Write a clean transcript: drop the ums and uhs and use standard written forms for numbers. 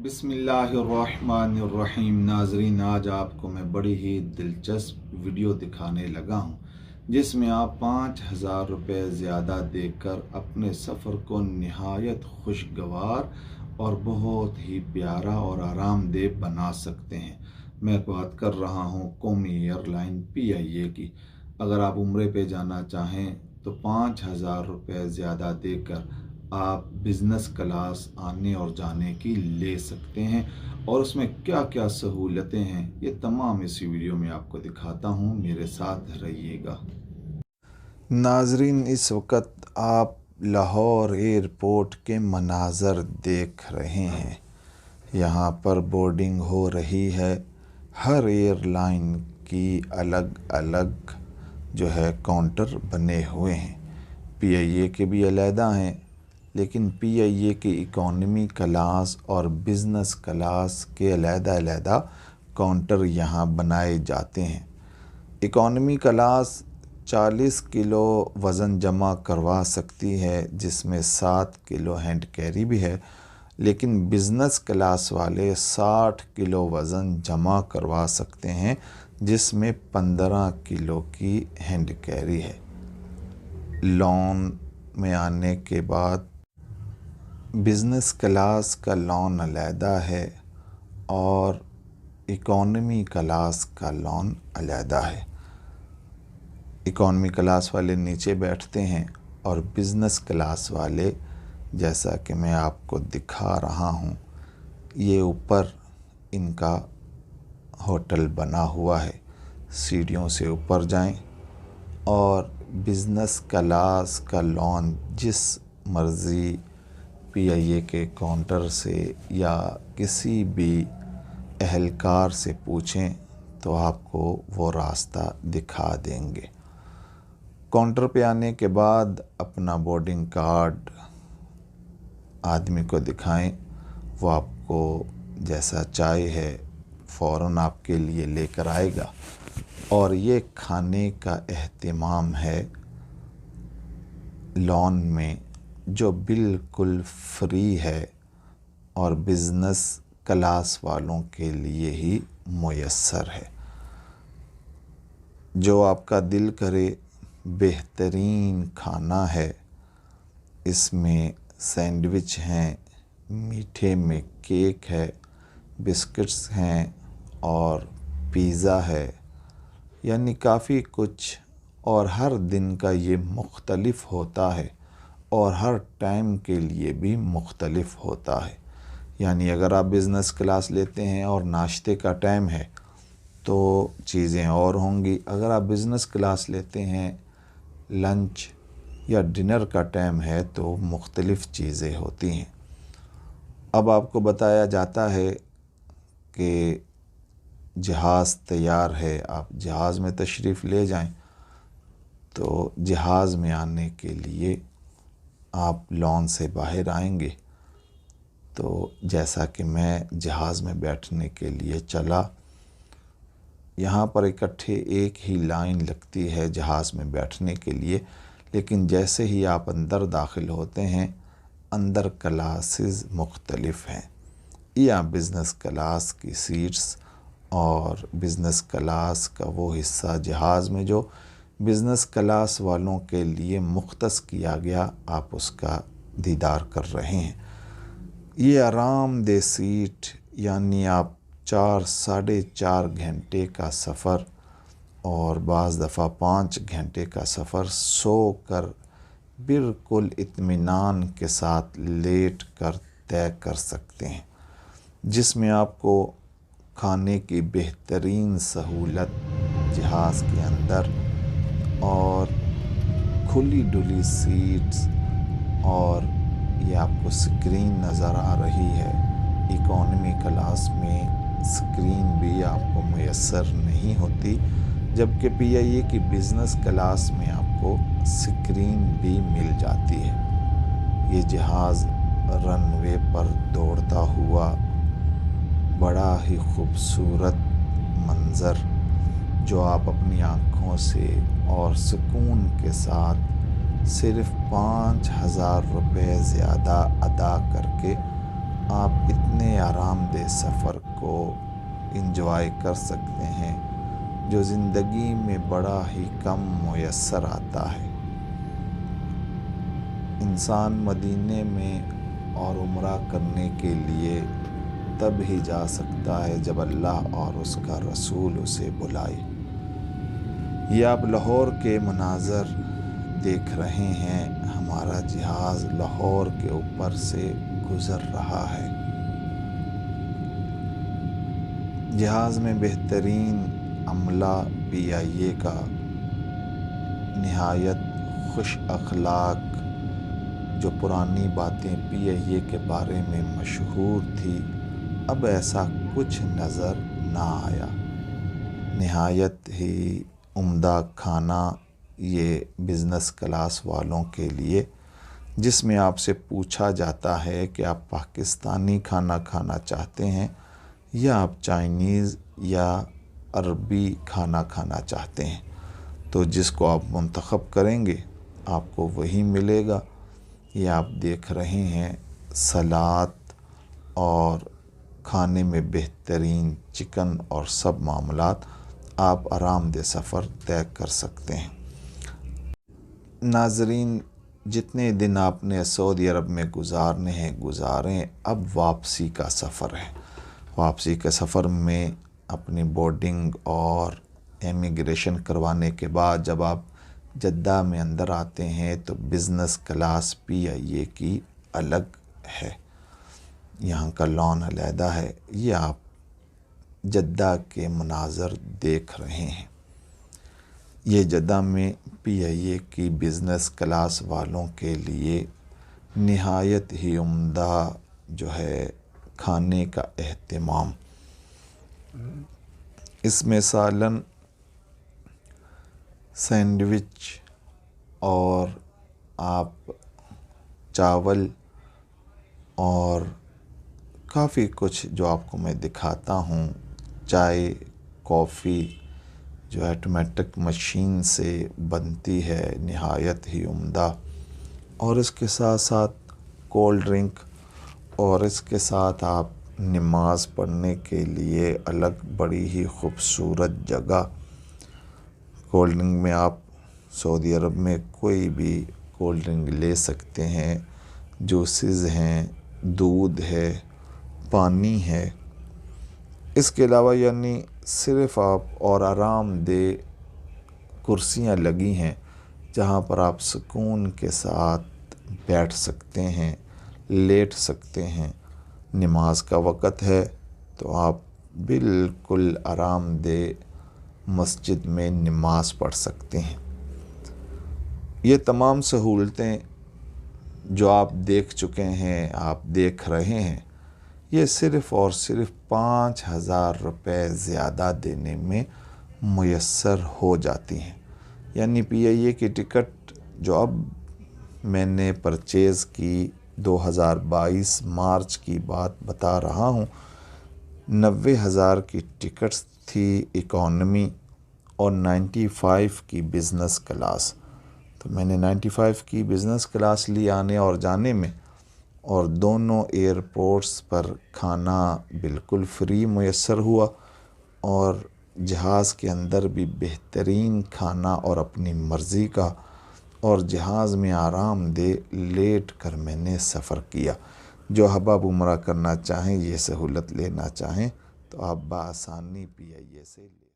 बिस्मिल्लाहिर्रहमानिर्रहीम। नाजरीन, आज आपको मैं बड़ी ही दिलचस्प वीडियो दिखाने लगा हूँ जिसमें आप 5,000 रुपये ज़्यादा देकर अपने सफ़र को नहायत खुशगवार और बहुत ही प्यारा और आरामदेह बना सकते हैं। मैं बात कर रहा हूँ कौमी एयरलाइन PIA की। अगर आप उम्रे पे जाना चाहें तो 5,000 रुपये ज़्यादा देकर आप बिज़नेस क्लास आने और जाने की ले सकते हैं, और उसमें क्या क्या सहूलतें हैं ये तमाम इस वीडियो में आपको दिखाता हूँ। मेरे साथ रहिएगा। नाजरीन, इस वक्त आप लाहौर एयरपोर्ट के मनाज़र देख रहे हैं। यहाँ पर बोर्डिंग हो रही है। हर एयरलाइन की अलग अलग जो है काउंटर बने हुए हैं। PIA के भी अलहदा हैं, लेकिन PIA की इकॉनमी क्लास और बिज़नेस क्लास के अलहदा काउंटर यहाँ बनाए जाते हैं। इकॉनमी क्लास 40 किलो वज़न जमा करवा सकती है, जिसमें 7 किलो हैंड कैरी भी है, लेकिन बिज़नेस क्लास वाले 60 किलो वज़न जमा करवा सकते हैं, जिसमें 15 किलो की हैंड कैरी है। लॉन में आने के बाद बिज़नेस क्लास का लॉन अलहदा है और इकॉनमी क्लास का लॉन अलहदा है। इकॉनमी क्लास वाले नीचे बैठते हैं और बिज़नेस क्लास वाले, जैसा कि मैं आपको दिखा रहा हूँ, ये ऊपर इनका होटल बना हुआ है। सीढ़ियों से ऊपर जाएं और बिज़नेस क्लास का लॉन जिस मर्ज़ी PIA के काउंटर से या किसी भी एहलकार से पूछें तो आपको वो रास्ता दिखा देंगे। काउंटर पे आने के बाद अपना बोर्डिंग कार्ड आदमी को दिखाएं, वो आपको जैसा चाय है फ़ौरन आपके लिए लेकर आएगा। और ये खाने का एहतमाम है लॉन में, जो बिल्कुल फ्री है और बिज़नेस क्लास वालों के लिए ही मुयस्सर है। जो आपका दिल करे बेहतरीन खाना है। इसमें सैंडविच हैं, मीठे में केक है, बिस्किट्स हैं और पिज़्ज़ा है, यानी काफ़ी कुछ। और हर दिन का ये मुख्तलिफ होता है और हर टाइम के लिए भी मुख्तलिफ होता है। यानी अगर आप बिज़नेस क्लास लेते हैं और नाश्ते का टाइम है तो चीज़ें और होंगी। अगर आप बिज़नेस क्लास लेते हैं, लंच या डिनर का टाइम है, तो मुख्तलिफ चीज़ें होती हैं। अब आपको बताया जाता है कि जहाज़ तैयार है, आप जहाज़ में तशरीफ़ ले जाएं। तो जहाज़ में आने के लिए आप लॉन से बाहर आएंगे। तो जैसा कि मैं जहाज़ में बैठने के लिए चला, यहाँ पर इकट्ठे एक ही लाइन लगती है जहाज़ में बैठने के लिए, लेकिन जैसे ही आप अंदर दाखिल होते हैं, अंदर क्लासेस मुख्तलिफ हैं। या बिज़नेस क्लास की सीट्स और बिज़नेस क्लास का वो हिस्सा जहाज़ में जो बिज़नेस क्लास वालों के लिए मुख्तस किया गया, आप उसका दीदार कर रहे हैं। ये आरामदेह सीट, यानी आप 4-4.5 घंटे का सफ़र और बाज़ दफ़ा 5 घंटे का सफ़र सो कर बिल्कुल इत्मीनान के साथ लेट कर तय कर सकते हैं, जिसमें आपको खाने की बेहतरीन सहूलत जहाज़ के अंदर और खुली डुली सीट्स, और ये आपको स्क्रीन नज़र आ रही है। इकॉनमी क्लास में स्क्रीन भी आपको मुयस्सर नहीं होती, जबकि PIA की बिज़नेस क्लास में आपको स्क्रीन भी मिल जाती है। ये जहाज़ रनवे पर दौड़ता हुआ बड़ा ही खूबसूरत मंज़र, जो आप अपनी आँखों से और सुकून के साथ सिर्फ़ 5,000 रुपये ज़्यादा अदा करके آپ اتنے آرام دہ سفر کو انجوائے کر سکتے ہیں جو زندگی میں بڑا ہی کم میسر آتا ہے۔ انسان مدینے میں اور عمرہ کرنے کے لیے تب ہی جا سکتا ہے جب اللہ اور اس کا رسول اسے بلائے۔ یہ آپ لاہور کے مناظر دیکھ رہے ہیں، ہمارا جہاز لاہور کے اوپر سے گزر رہا ہے۔ جہاز میں بہترین عملہ PIA کا، نہایت خوش اخلاق، جو پرانی باتیں PIA کے بارے میں مشہور تھی اب ایسا کچھ نظر نہ آیا۔ نہایت ہی عمدہ کھانا یہ بزنس کلاس والوں کے لیے، جس میں آپ سے پوچھا جاتا ہے کہ آپ پاکستانی کھانا کھانا چاہتے ہیں یا آپ چائنیز یا عربی کھانا کھانا چاہتے ہیں، تو جس کو آپ منتخب کریں گے آپ کو وہی ملے گا۔ یہ آپ دیکھ رہے ہیں سلاد اور کھانے میں بہترین چکن اور سب معاملات، آپ آرام دہ سفر طے کر سکتے ہیں۔ ناظرین، جتنے دن آپ نے سعودی عرب میں گزارنے ہیں گزاریں، اب واپسی کا سفر ہے۔ واپسی کے سفر میں اپنی بورڈنگ اور امیگریشن کروانے کے بعد جب آپ جدہ میں اندر آتے ہیں تو بزنس کلاس PIA کی الگ ہے، یہاں کا لان علیحدہ ہے۔ یہ آپ جدہ کے مناظر دیکھ رہے ہیں۔ یہ جدہ میں PIA کی بزنس کلاس والوں کے لیے نہایت ہی عمدہ جو ہے کھانے کا اہتمام۔ اس میں سالن، سینڈوچ اور آپ چاول اور کافی کچھ جو آپ کو میں دکھاتا ہوں، چائے، کافی جو آٹومیٹک مشین سے بنتی ہے، نہایت ہی عمدہ، اور اس کے ساتھ ساتھ کولڈ ڈرنک، اور اس کے ساتھ آپ نماز پڑھنے کے لیے الگ بڑی ہی خوبصورت جگہ۔ کولڈ ڈرنک میں آپ سعودی عرب میں کوئی بھی کولڈ ڈرنک لے سکتے ہیں، جوسز ہیں، دودھ ہے، پانی ہے۔ اس کے علاوہ یعنی صرف آپ اور آرام دہ کرسیاں لگی ہیں جہاں پر آپ سکون کے ساتھ بیٹھ سکتے ہیں، لیٹ سکتے ہیں۔ نماز کا وقت ہے تو آپ بالکل آرام دہ مسجد میں نماز پڑھ سکتے ہیں۔ یہ تمام سہولتیں جو آپ دیکھ چکے ہیں، آپ دیکھ رہے ہیں، یہ صرف اور صرف 5,000 روپے زیادہ دینے میں میسر ہو جاتی ہیں۔ یعنی PIA کی ٹکٹ جو اب میں نے پرچیز کی 2022 مارچ کی بات بتا رہا ہوں، 90,000 کی ٹکٹس تھی اکانومی اور 95 کی بزنس کلاس۔ تو میں نے 95 کی بزنس کلاس لی آنے اور جانے میں، اور دونوں ایئرپورٹس پر کھانا بالکل فری میسر ہوا، اور جہاز کے اندر بھی بہترین کھانا اور اپنی مرضی کا، اور جہاز میں آرام دہ لیٹ کر میں نے سفر کیا۔ جو احباب عمرہ کرنا چاہیں، یہ سہولت لینا چاہیں تو آپ بآسانی PIA سے لے